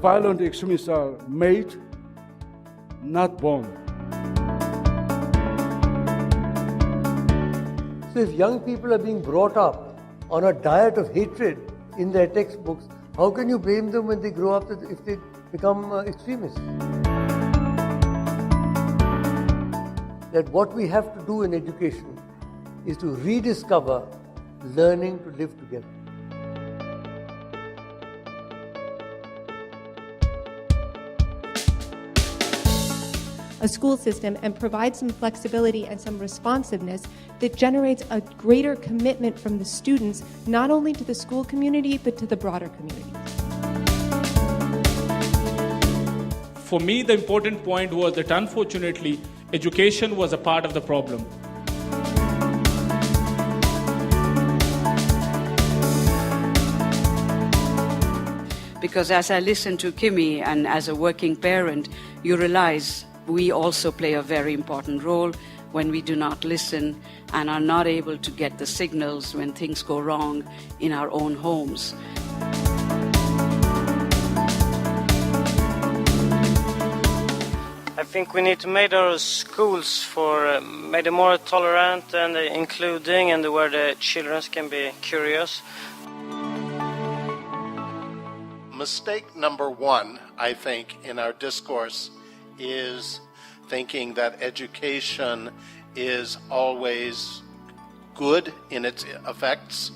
violent extremists are made, not born. So if young people are being brought up on a diet of hatred in their textbooks, how can you blame them when they grow up if they become extremists? That what we have to do in education is to rediscover learning to live together. A school system and provide some flexibility and some responsiveness that generates a greater commitment from the students, not only to the school community, but to the broader community. For me, the important point was that unfortunately, education was a part of the problem. Because as I listen to Kimi and as a working parent, you realize we also play a very important role when we do not listen and are not able to get the signals when things go wrong in our own homes. I think we need to make our schools made more tolerant and including, and where the children can be curious. Mistake number one, I think, in our discourse is thinking that education is always good in its effects.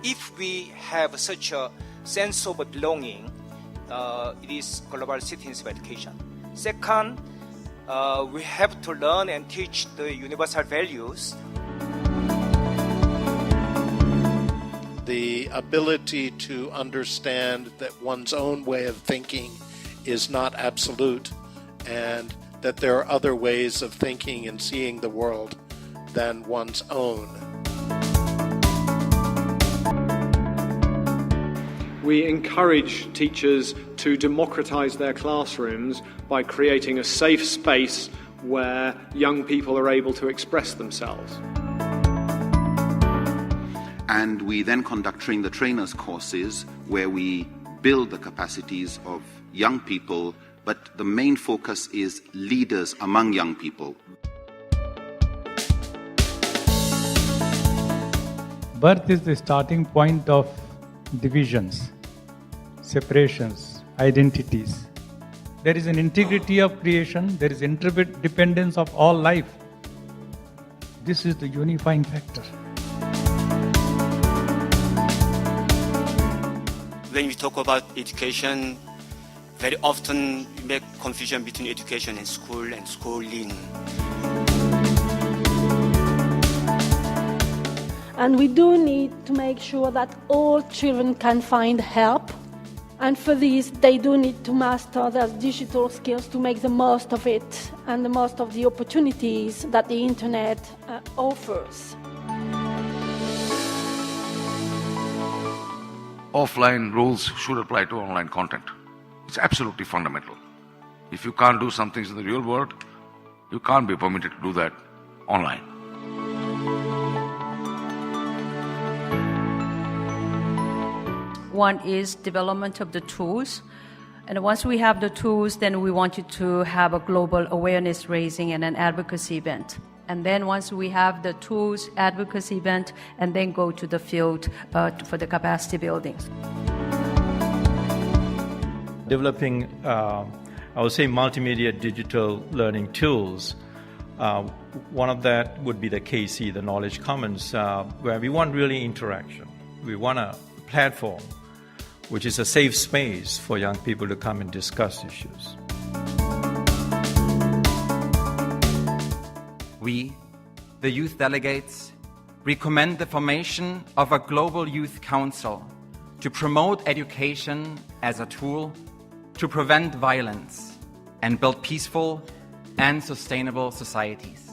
If we have such a sense of belonging, it is global citizens of education. Second, we have to learn and teach the universal values. The ability to understand that one's own way of thinking is not absolute, and that there are other ways of thinking and seeing the world than one's own. We encourage teachers to democratize their classrooms by creating a safe space where young people are able to express themselves. And we then conduct train-the-trainers courses where we build the capacities of young people, but the main focus is leaders among young people. Birth is the starting point of divisions, separations, identities. There is an integrity of creation, there is interdependence of all life. This is the unifying factor. When we talk about education, very often we make confusion between education and schooling. And we do need to make sure that all children can find help. And for this, they do need to master their digital skills to make the most of it and the most of the opportunities that the internet offers. Offline rules should apply to online content. It's absolutely fundamental. If you can't do some things in the real world, you can't be permitted to do that online. One is development of the tools. And once we have the tools, then we want you to have a global awareness raising and an advocacy event. And then once we have the tools, advocacy event, and then go to the field for the capacity buildings. Developing, I would say, multimedia digital learning tools. One of that would be the KC, the Knowledge Commons, where we want really interaction. We want a platform which is a safe space for young people to come and discuss issues. We, the youth delegates, recommend the formation of a global youth council to promote education as a tool to prevent violence and build peaceful and sustainable societies.